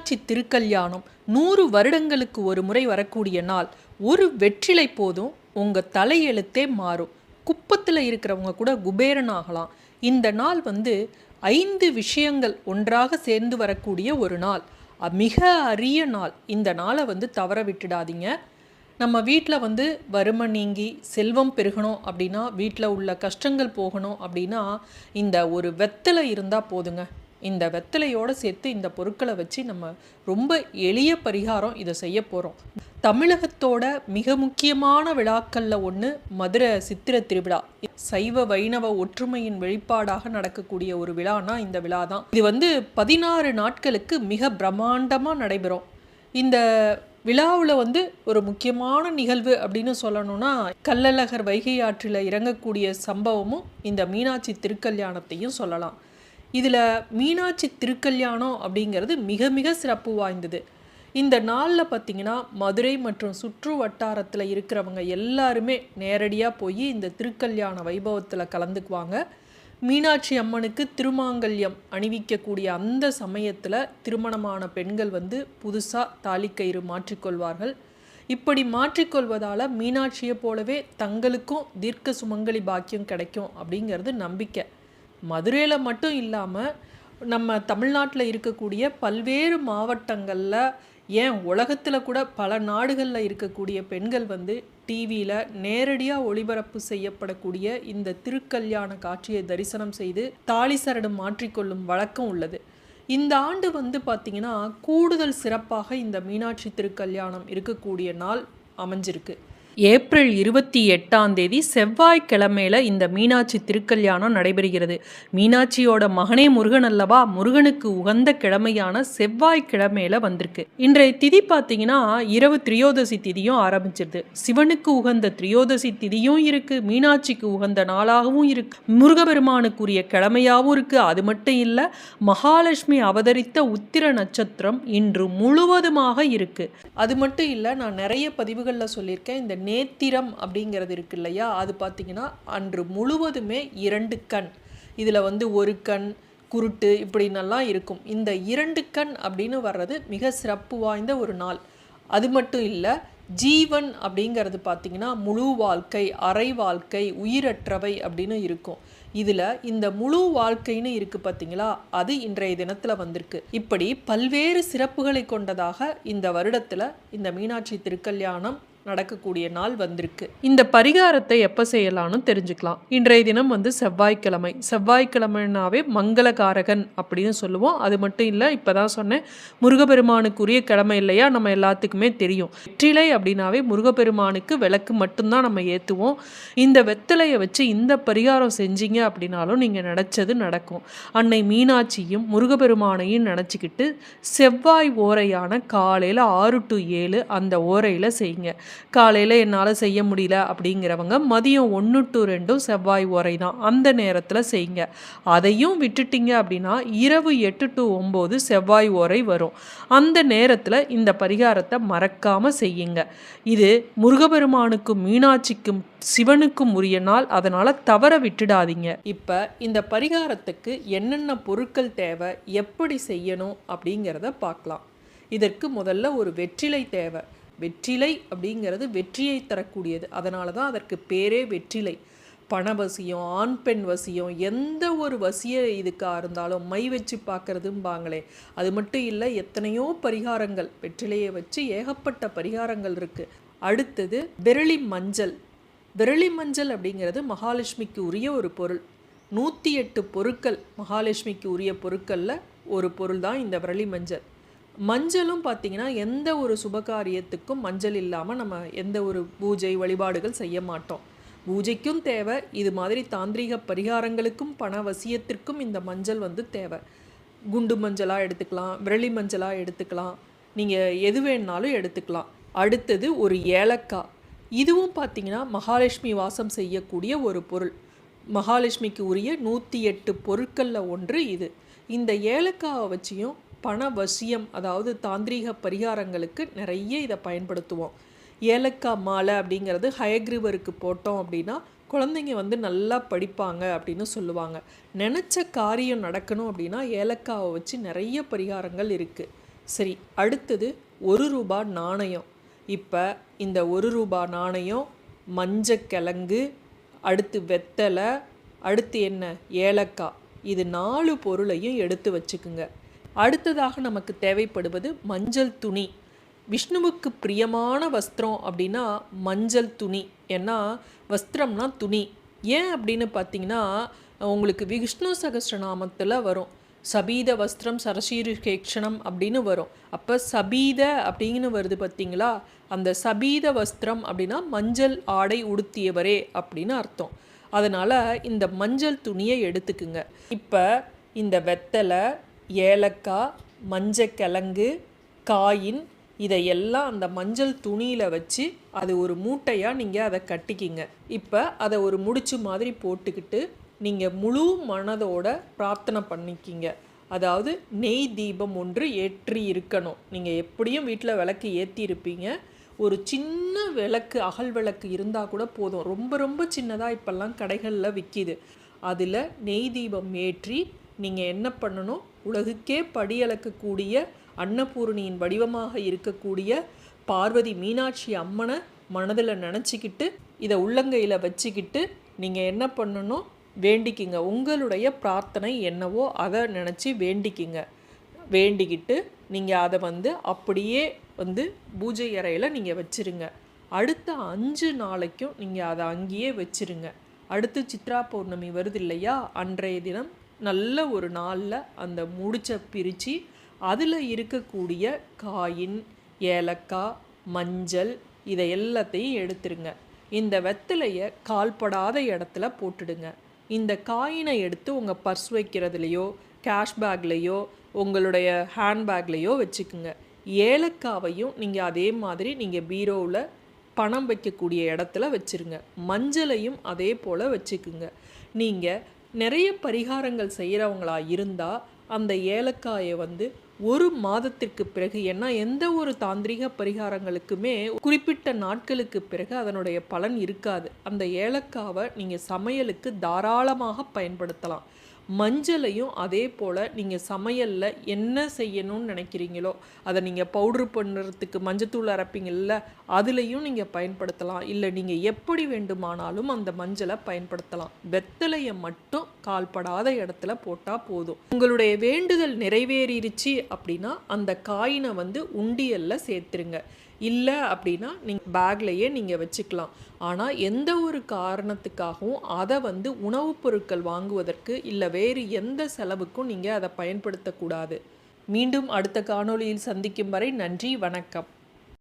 மீனாட்சி திருக்கல்யாணம் 100 வருடங்களுக்கு ஒரு முறை வரக்கூடிய நாள். ஒரு வெற்றிலை போதும் உங்கள் தலையெழுத்தே மாறும். குப்பத்தில் இருக்கிறவங்க கூட குபேரன் ஆகலாம். இந்த நாள் 5 விஷயங்கள் ஒன்றாக சேர்ந்து வரக்கூடிய ஒரு நாள். மிக அரிய நாள். இந்த நாளை தவற விட்டுடாதீங்க. நம்ம வீட்டில் வறுமை நீங்கி செல்வம் பெருகணும் அப்படின்னா, வீட்டில் உள்ள கஷ்டங்கள் போகணும் அப்படின்னா, இந்த ஒரு வெத்தலை இருந்தால் போதுங்க. இந்த வெத்தலையோடு சேர்த்து இந்த பொருட்களை வச்சு நம்ம ரொம்ப எளிய பரிகாரம் இதை செய்ய போகிறோம். தமிழகத்தோட மிக முக்கியமான விழாக்களில் ஒன்று மதுரை சித்திரை திருவிழா. சைவ வைணவ ஒற்றுமையின் வெளிப்பாடாக நடக்கக்கூடிய ஒரு விழானா இந்த விழா தான். இது 16 நாட்களுக்கு மிக பிரம்மாண்டமாக நடைபெறும். இந்த விழாவில் ஒரு முக்கியமான நிகழ்வு அப்படின்னு சொல்லணும்னா, கள்ளழகர் வைகை ஆற்றில் இறங்கக்கூடிய சம்பவமும் இந்த மீனாட்சி திருக்கல்யாணத்தையும் சொல்லலாம். இதில் மீனாட்சி திருக்கல்யாணம் அப்படிங்கிறது மிக மிக சிறப்பு வாய்ந்தது. இந்த நாளில் பார்த்திங்கன்னா, மதுரை மற்றும் சுற்று வட்டாரத்தில் இருக்கிறவங்க எல்லாருமே நேரடியாக போய் இந்த திருக்கல்யாண வைபவத்தில் கலந்துக்குவாங்க. மீனாட்சி அம்மனுக்கு திருமாங்கல்யம் அணிவிக்கக்கூடிய அந்த சமயத்தில் திருமணமான பெண்கள் புதுசாக தாலிக்கயிறு மாற்றிக்கொள்வார்கள். இப்படி மாற்றிக்கொள்வதால் மீனாட்சியை போலவே தங்களுக்கும் தீர்க்க சுமங்கலி பாக்கியம் கிடைக்கும் அப்படிங்கிறது நம்பிக்கை. மதுரையில் மட்டும் இல்லாமல் நம்ம தமிழ்நாட்டில் இருக்கக்கூடிய பல்வேறு மாவட்டங்களில், ஏன் உலகத்தில் கூட பல நாடுகளில் இருக்கக்கூடிய பெண்கள் டிவியில் நேரடியாக ஒளிபரப்பு செய்யப்படக்கூடிய இந்த திருக்கல்யாண காட்சியை தரிசனம் செய்து தாலி சரடு மாற்றிக்கொள்ளும் வழக்கம் உள்ளது. இந்த ஆண்டு பார்த்திங்கன்னா கூடுதல் சிறப்பாக இந்த மீனாட்சி திருக்கல்யாணம் இருக்கக்கூடிய நாள் அமைஞ்சிருக்கு. ஏப்ரல் 28 செவ்வாய்க்கிழமையில் இந்த மீனாட்சி திருக்கல்யாணம் நடைபெறுகிறது. மீனாட்சியோட மகனே முருகன் அல்லவா, முருகனுக்கு உகந்த கிழமையான செவ்வாய்க்கிழமையில் வந்திருக்கு. இன்றைய திதி பார்த்தீங்கன்னா இரவு திரியோதசி திதியும் ஆரம்பிச்சிருது. சிவனுக்கு உகந்த திரியோதசி திதியும் இருக்குது, மீனாட்சிக்கு உகந்த நாளாகவும் இருக்குது, முருகபெருமானுக்குரிய கிழமையாகவும் இருக்குது. அது மட்டும் இல்லை, மகாலட்சுமி அவதரித்த உத்திர நட்சத்திரம் இன்று முழுவதுமாக இருக்குது. அது மட்டும் இல்லை, நான் நிறைய பதிவுகளில் சொல்லியிருக்கேன், இந்த நேத்திரம் அப்படிங்கிறது இருக்கு இல்லையா, அது பார்த்திங்கன்னா அன்று முழுவதுமே 2 கண். இதில் ஒரு கண் குருட்டு இப்படின்னெல்லாம் இருக்கும். இந்த 2 கண் அப்படின்னு வர்றது மிக சிறப்பு வாய்ந்த ஒரு நாள். அது மட்டும் இல்லை, ஜீவன் அப்படிங்கிறது பார்த்திங்கன்னா முழு வாழ்க்கை, அரை வாழ்க்கை, உயிரற்றவை அப்படின்னு இருக்கும். இதில் இந்த முழு வாழ்க்கைன்னு இருக்குது பார்த்தீங்களா, அது இன்றைய தினத்தில் வந்திருக்கு. இப்படி பல்வேறு சிறப்புகளை கொண்டதாக இந்த வருடத்தில் இந்த மீனாட்சி திருக்கல்யாணம் நடக்கக்கூடிய நாள் வந்திருக்கு. இந்த பரிகாரத்தை எப்போ செய்யலாம்னு தெரிஞ்சுக்கலாம். இன்றைய தினம் செவ்வாய்க்கிழமை. செவ்வாய்க்கிழமைனாவே மங்களகாரகன் அப்படின்னு சொல்லுவோம். அது மட்டும் இல்லை, இப்போ தான் சொன்னேன், முருகப்பெருமானுக்குரிய கிழமை இல்லையா, நம்ம எல்லாத்துக்குமே தெரியும். வெற்றிலை அப்படின்னாவே முருகப்பெருமானுக்கு விளக்கு மட்டும்தான் நம்ம ஏற்றுவோம். இந்த வெத்தலையை வச்சு இந்த பரிகாரம் செஞ்சீங்க அப்படின்னாலும் நீங்கள் நினச்சது நடக்கும். அன்னை மீனாட்சியும் முருகப்பெருமானையும் நினச்சிக்கிட்டு செவ்வாய் ஓரையான காலையில் 6 to 7 அந்த ஓரையில் செய்யுங்க. காலையில் என்னால் செய்ய முடியல அப்படிங்கிறவங்க மதியம் 1 to 2 செவ்வாய் ஓரை தான், அந்த நேரத்தில் செய்யுங்க. அதையும் விட்டுட்டிங்க அப்படின்னா இரவு 8 to 9 செவ்வாய் ஓரை வரும். அந்த நேரத்தில் இந்த பரிகாரத்தை மறக்காமல் செய்யுங்க. இது முருகப்பெருமானுக்கும் மீனாட்சிக்கும் சிவனுக்கும் உரிய நாள், அதனால் தவற விட்டுடாதீங்க. இப்போ இந்த பரிகாரத்துக்கு என்னென்ன பொருட்கள் தேவை, எப்படி செய்யணும் அப்படிங்கிறத பார்க்கலாம். இதற்கு முதல்ல ஒரு வெற்றிலை தேவை. வெற்றிலை அப்படிங்கிறது வெற்றியை தரக்கூடியது, அதனால தான் அதற்கு பேரே வெற்றிலை. பணவசியம், ஆண் பெண் வசியம், எந்த ஒரு வசிய இதுக்காக இருந்தாலும் மை வச்சு பார்க்குறதும்பாங்களே, அது மட்டும் இல்லை, எத்தனையோ பரிகாரங்கள் வெற்றிலையை வச்சு ஏகப்பட்ட பரிகாரங்கள் இருக்குது. அடுத்தது விரலி மஞ்சள். விரலி மஞ்சள் அப்படிங்கிறது மகாலட்சுமிக்கு உரிய ஒரு பொருள். 108 பொருட்கள் மகாலட்சுமிக்கு உரிய பொருட்களில் ஒரு பொருள் தான் இந்த விரலி மஞ்சள். மஞ்சளும் பார்த்திங்கன்னா எந்த ஒரு சுபகாரியத்துக்கும் மஞ்சள் இல்லாமல் நம்ம எந்த ஒரு பூஜை வழிபாடுகள் செய்ய மாட்டோம். பூஜைக்கும் தேவை, இது மாதிரி தாந்திரிக பரிகாரங்களுக்கும் பணவசியத்திற்கும் இந்த மஞ்சள் தேவை. குண்டு மஞ்சளாக எடுத்துக்கலாம், விரலி மஞ்சளாக எடுத்துக்கலாம், நீங்கள் எது வேணாலும் எடுத்துக்கலாம். அடுத்தது ஒரு ஏலக்காய். இதுவும் பார்த்திங்கன்னா மகாலட்சுமி வாசம் செய்யக்கூடிய ஒரு பொருள். மகாலட்சுமிக்கு உரிய 108 பொருட்களில் ஒன்று இது. இந்த ஏலக்காவை வச்சியும் பணவசியம், அதாவது தாந்திரீக பரிகாரங்களுக்கு நிறைய இதை பயன்படுத்துவோம். ஏலக்காய் மாலை அப்படிங்கிறது ஹயக்ரீவருக்கு போட்டோம் அப்படின்னா குழந்தைங்க நல்லா படிப்பாங்க அப்படின்னு சொல்லுவாங்க. நினச்ச காரியம் நடக்கணும் அப்படின்னா ஏலக்காவை வச்சு நிறைய பரிகாரங்கள் இருக்குது. சரி, அடுத்தது ரூபா நாணயம். இப்போ இந்த ரூபா நாணயம், மஞ்சக்கிழங்கு, அடுத்து வெத்தலை, அடுத்து என்ன, ஏலக்காய், இது 4 பொருளையும் எடுத்து வச்சுக்குங்க. அடுத்ததாக நமக்கு தேவைப்படுவது மஞ்சள் துணி. விஷ்ணுவுக்கு பிரியமான வஸ்திரம் அப்படின்னா மஞ்சள் துணி. ஏன்னா வஸ்திரம்னா துணி. ஏன் அப்படின்னு பார்த்தீங்கன்னா, உங்களுக்கு விஷ்ணு சகஸ்ரநாமத்தில் வரும் சபீத வஸ்திரம் சரசீருகேக்ஷணம் அப்படின்னு வரும். அப்போ சபீத அப்படின்னு வருது பார்த்தீங்களா, அந்த சபீத வஸ்திரம் அப்படின்னா மஞ்சள் ஆடை உடுத்தியவரே அப்படின்னு அர்த்தம். அதனால் இந்த மஞ்சள் துணியை எடுத்துக்குங்க. இப்போ இந்த வெத்தலை, ஏலக்காய், மஞ்சக்கிழங்கு, காயின், இதையெல்லாம் அந்த மஞ்சள் துணியில் வச்சு அது ஒரு மூட்டையாக நீங்கள் அதை கட்டிக்கிங்க. இப்போ அதை ஒரு முடிச்சு மாதிரி போட்டுக்கிட்டு நீங்கள் முழு மனதோட பிரார்த்தனை பண்ணிக்கிங்க. அதாவது நெய் தீபம் ஒன்று ஏற்றி இருக்கணும். நீங்கள் எப்படியும் வீட்டில் விளக்கு ஏற்றி இருப்பீங்க. ஒரு சின்ன விளக்கு, அகல் விளக்கு இருந்தால் கூட போதும். ரொம்ப ரொம்ப சின்னதாக இப்போல்லாம் கடைகளில் விற்கிது. அதில் நெய் தீபம் ஏற்றி நீங்கள் என்ன பண்ணணும், உலகுக்கே படியளக்கக்கூடிய அன்னபூரணியின் வடிவமாக இருக்கக்கூடிய பார்வதி மீனாட்சி அம்மனை மனதில் நினச்சிக்கிட்டு இதை உள்ளங்கையில் வச்சுக்கிட்டு நீங்கள் என்ன பண்ணணும், வேண்டிக்கிங்க. உங்களுடைய பிரார்த்தனை என்னவோ அதை நினச்சி வேண்டிக்கிங்க. வேண்டிக்கிட்டு நீங்கள் அதை அப்படியே பூஜை அறையில் நீங்கள் வச்சுருங்க. அடுத்த 5 நாளைக்கும் நீங்கள் அதை அங்கேயே வச்சுருங்க. அடுத்து சித்ரா பௌர்ணமி வருது இல்லையா, அன்றைய தினம் நல்ல ஒரு நாளில் அந்த முடிச்சை பிரித்து அதில் இருக்கக்கூடிய காயின், ஏலக்காய், மஞ்சள், இதை எல்லாத்தையும் எடுத்துருங்க. இந்த வெத்தலையை கால்படாத இடத்துல போட்டுடுங்க. இந்த காயினை எடுத்து உங்கள் பர்ஸ் வைக்கிறதுலையோ, கேஷ் பேக்லேயோ, உங்களுடைய ஹேண்ட்பேக்லேயோ வச்சுக்குங்க. ஏலக்காவையும் நீங்கள் அதே மாதிரி நீங்கள் பீரோவில் பணம் வைக்கக்கூடிய இடத்துல வச்சுருங்க. மஞ்சளையும் அதே போல் வச்சுக்குங்க. நீங்கள் நிறைய பரிகாரங்கள் செய்கிறவங்களா இருந்தால் அந்த ஏலக்காயை 1 மாதத்திற்கு பிறகு, ஏன்னா எந்த ஒரு தாந்திரிக பரிகாரங்களுக்குமே குறிப்பிட்ட நாட்களுக்கு பிறகு அதனுடைய பலன் இருக்காது. அந்த ஏலக்காவை நீங்கள் சமையலுக்கு தாராளமாக பயன்படுத்தலாம். மஞ்சளையும் அதே போல் நீங்கள் சமையலில் என்ன செய்யணும்னு நினைக்கிறீங்களோ அதை நீங்கள் பவுட்ரு பண்ணுறதுக்கு மஞ்சத்தூள் அரைப்பீங்கள்ல, அதுலேயும் நீங்கள் பயன்படுத்தலாம். இல்லை நீங்கள் எப்படி வேண்டுமானாலும் அந்த மஞ்சளை பயன்படுத்தலாம். வெத்தலையை மட்டும் கால்படாத இடத்துல போட்டால் போதும். உங்களுடைய வேண்டுதல் நிறைவேறிடுச்சு அப்படின்னா அந்த காயினை உண்டியலில் சேர்த்துருங்க. இல்லை அப்படின்னா நீங்கள் பேக்லேயே நீங்கள் வச்சுக்கலாம். ஆனால் எந்த ஒரு காரணத்துக்காகவும் அதை உணவுப் பொருட்கள் வாங்குவதற்கு இல்லை வேறு எந்த செலவுக்கும் நீங்கள் அதை பயன்படுத்தக்கூடாது. மீண்டும் அடுத்த காணொளியில் சந்திக்கும் வரை நன்றி, வணக்கம்.